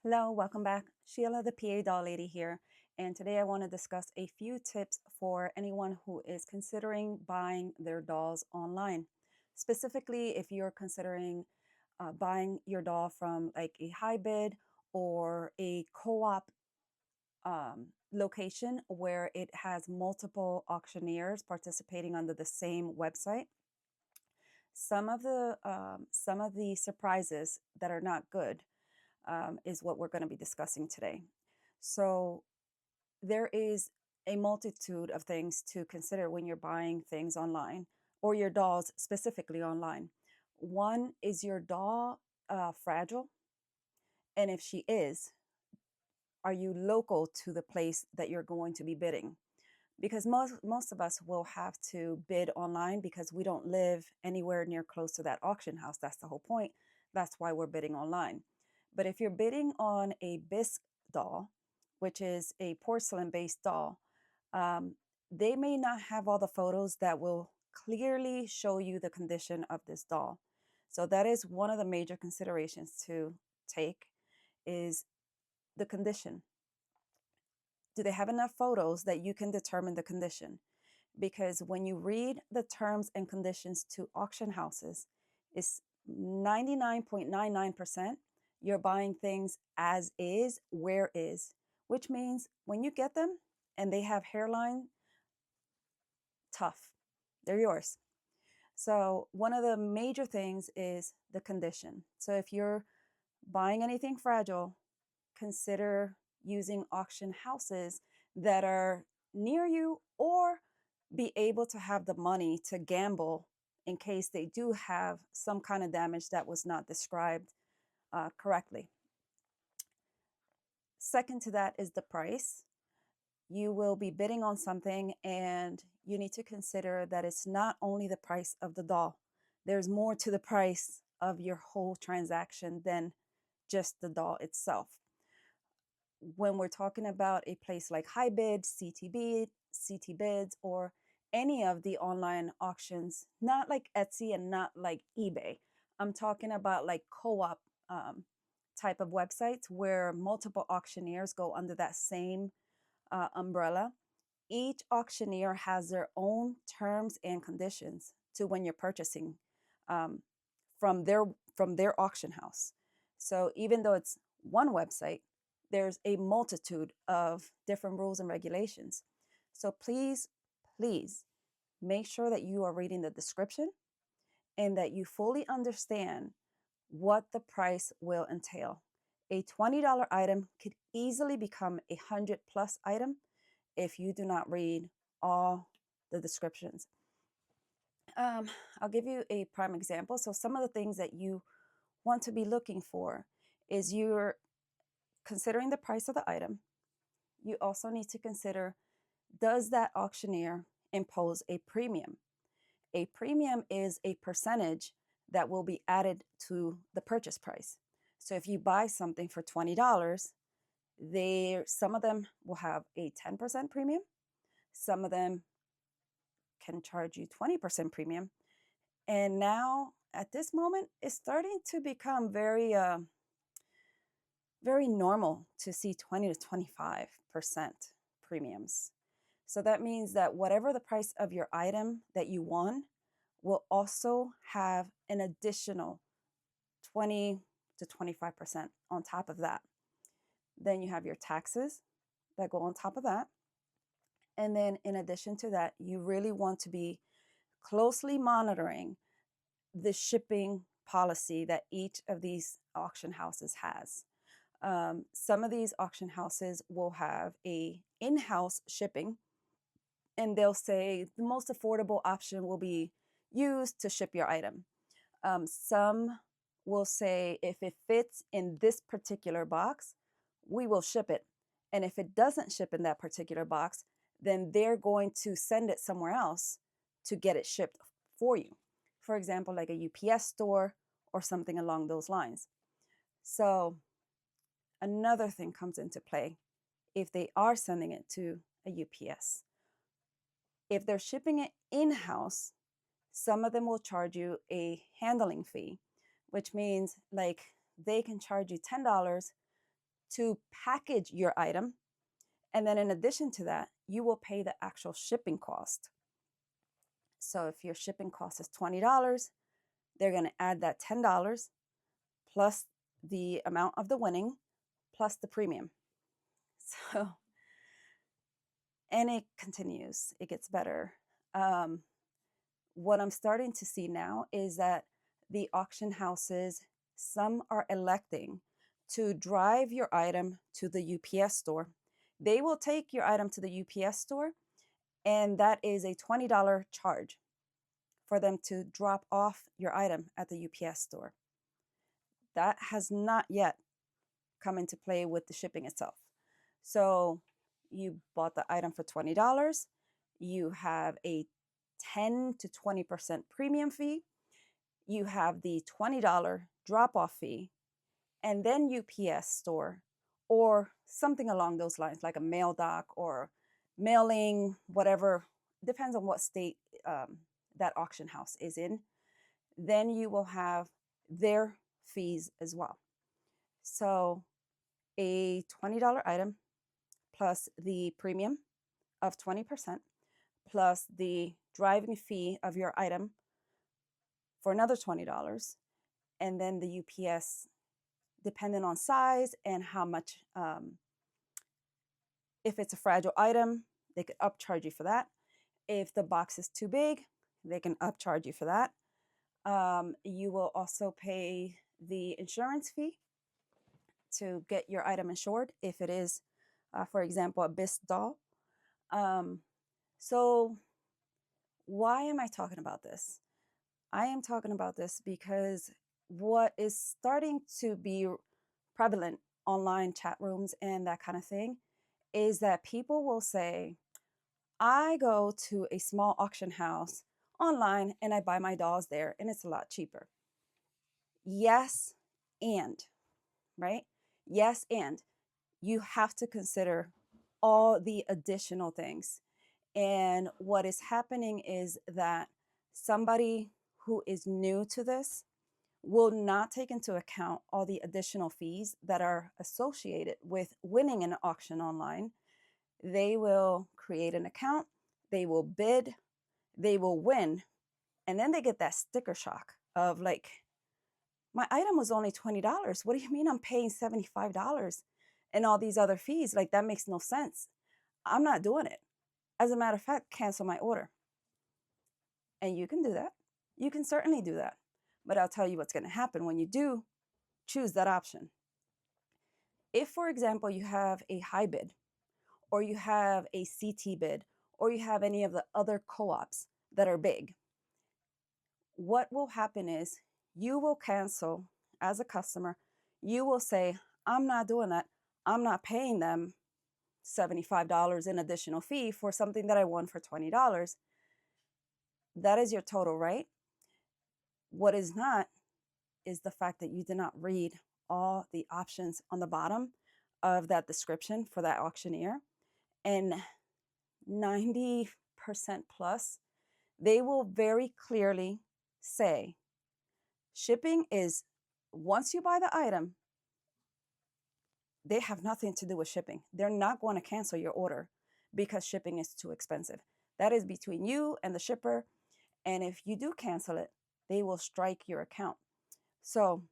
Hello, welcome back. Sheila, the PA doll lady here. And today I want to discuss a few tips for anyone who is considering buying their dolls online. Specifically, if you're considering buying your doll from like a high bid or a co-op location where it has multiple auctioneers participating under the same website. Some of the surprises that are not good is what we're going to be discussing today. So there is a multitude of things to consider when you're buying things online or your dolls specifically online. One, is your doll fragile? And if she is, are you local to the place that you're going to be bidding? Because most of us will have to bid online because we don't live anywhere near close to that auction house. That's the whole point. That's why we're bidding online. But if you're bidding on a bisque doll, which is a porcelain based doll, um, they may not have all the photos that will clearly show you the condition of this doll. So that is one of the major considerations to take, is the condition. Do they have enough photos that you can determine the condition? Because when you read the terms and conditions to auction houses, it's 99.99% you're buying things as is, where is, which means when you get them and they have hairline, tough, they're yours. So one of the major things is the condition. So if you're buying anything fragile, consider using auction houses that are near you, or be able to have the money to gamble in case they do have some kind of damage that was not described correctly. Second to that is the price. You will be bidding on something and you need to consider that it's not only the price of the doll. There's more to the price of your whole transaction than just the doll itself. When we're talking about a place like HighBid, CT Bids, or any of the online auctions, not like Etsy and not like eBay. I'm talking about like co-op type of websites where multiple auctioneers go under that same umbrella. Each auctioneer has their own terms and conditions to when you're purchasing um, from their auction house. So even though it's one website, there's a multitude of different rules and regulations. So please make sure that you are reading the description and that you fully understand what the price will entail. A $20 item could easily become a 100 plus item if you do not read all the descriptions. I'll give you a prime example. So some of the things that you want to be looking for is you're considering the price of the item. You also need to consider, does that auctioneer impose a premium? A premium is a percentage that will be added to the purchase price. So if you buy something for $20, some of them will have a 10% premium. Some of them can charge you 20% premium. And now at this moment, it's starting to become very normal to see 20 to 25% premiums. So that means that whatever the price of your item that you won will also have an additional 20 to 25% on top of that. Then you have your taxes that go on top of that. And then in addition to that, you really want to be closely monitoring the shipping policy that each of these auction houses has. Some of these auction houses will have a in-house shipping, and they'll say the most affordable option will be used to ship your item. Some will say if it fits in this particular box, we will ship it. And if it doesn't ship in that particular box, then they're going to send it somewhere else to get it shipped for you. For example, like a UPS store or something along those lines. So another thing comes into play if they are sending it to a UPS. If they're shipping it in-house, some of them will charge you a handling fee, which means like they can charge you $10 to package your item. And then in addition to that, you will pay the actual shipping cost. So if your shipping cost is $20, they're going to add that $10 plus the amount of the winning plus the premium. So, and it continues, it gets better. What I'm starting to see now is that the auction houses, some are electing to drive your item to the UPS store. They will take your item to the UPS store, and that is a $20 charge for them to drop off your item at the UPS store. That has not yet come into play with the shipping itself. So you bought the item for $20, you have a 10 to 20% premium fee, you have the $20 drop off fee, and then UPS store or something along those lines, like a mail dock or mailing, whatever, depends on what state that auction house is in. Then you will have their fees as well. So a $20 item plus the premium of 20% plus the driving fee of your item for another $20, and then the UPS, depending on size and how much, if it's a fragile item, they could upcharge you for that. If the box is too big, they can upcharge you for that. You will also pay the insurance fee to get your item insured if it is, for example, a bisque doll. So why am I talking about this? I am talking about this because what is starting to be prevalent online chat rooms and that kind of thing is that people will say, I go to a small auction house online and I buy my dolls there and it's a lot cheaper. Yes, and, right? Yes, and you have to consider all the additional things. And what is happening is that somebody who is new to this will not take into account all the additional fees that are associated with winning an auction online. They will create an account, they will bid, they will win, and then they get that sticker shock of like, my item was only $20. What do you mean I'm paying $75 and all these other fees? Like, that makes no sense. I'm not doing it. As a matter of fact, cancel my order. And you can do that. You can certainly do that. But I'll tell you what's going to happen when you do choose that option. If, for example, you have a high bid, or you have a CT bid, or you have any of the other co-ops that are big, what will happen is you will cancel as a customer. You will say, I'm not doing that. I'm not paying them $75 in additional fee for something that I won for $20. That is your total, right? What is not is the fact that you did not read all the options on the bottom of that description for that auctioneer. And 90% plus, they will very clearly say shipping is, once you buy the item, they have nothing to do with shipping. They're not going to cancel your order because shipping is too expensive. That is between you and the shipper. And if you do cancel it, they will strike your account. So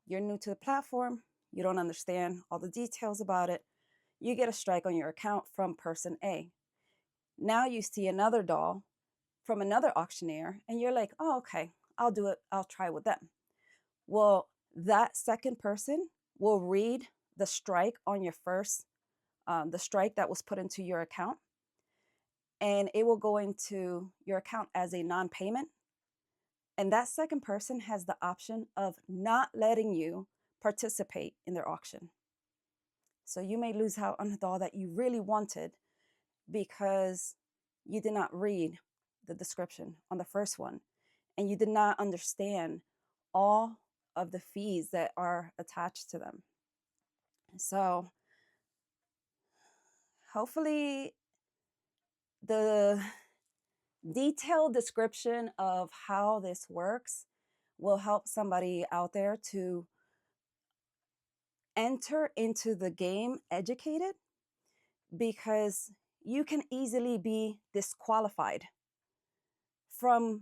you're new to the platform, you don't understand all the details about it, you get a strike on your account from person A. Now you see another doll from another auctioneer and you're like, oh, okay, I'll do it. I'll try with them. Well, that second person will read the strike on your first, the strike that was put into your account, and it will go into your account as a non-payment. And that second person has the option of not letting you participate in their auction. So you may lose out on a doll that you really wanted because you did not read the description on the first one and you did not understand all of the fees that are attached to them. So hopefully the detailed description of how this works will help somebody out there to enter into the game educated, because you can easily be disqualified from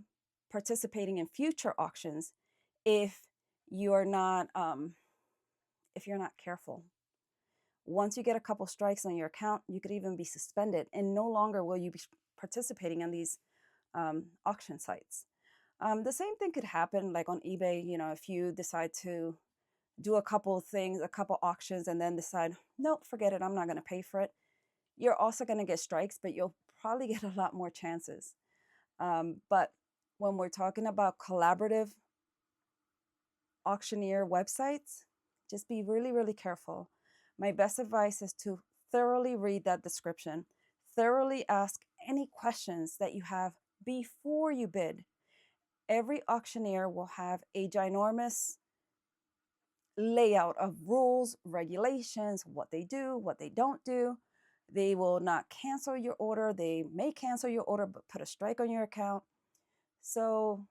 participating in future auctions if you're not if you're not careful. Once you get a couple strikes on your account, you could even be suspended, and no longer will you be participating in these auction sites. The same thing could happen like on eBay. If you decide to do a couple things, a couple auctions, and then decide, nope, forget it, I'm not going to pay for it. You're also going to get strikes, but you'll probably get a lot more chances. But when we're talking about collaborative auctioneer websites, just be really, really careful. My best advice is to thoroughly read that description, thoroughly ask any questions that you have before you bid. Every auctioneer will have a ginormous layout of rules, regulations, what they do, what they don't do. They will not cancel your order. They may cancel your order, but put a strike on your account. So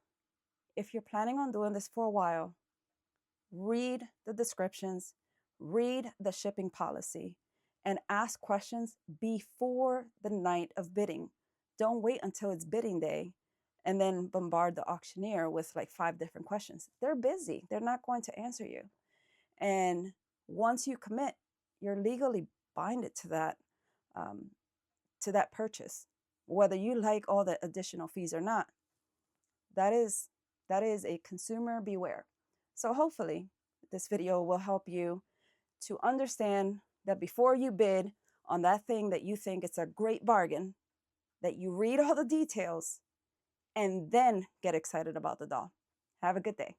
if you're planning on doing this for a while, read the descriptions, read the shipping policy, and ask questions before the night of bidding. Don't wait until it's bidding day and then bombard the auctioneer with like 5 different questions. They're busy. They're not going to answer you. And once you commit, you're legally binded to that purchase, whether you like all the additional fees or not. That is a consumer beware. So hopefully this video will help you to understand that before you bid on that thing that you think it's a great bargain, that you read all the details and then get excited about the doll. Have a good day.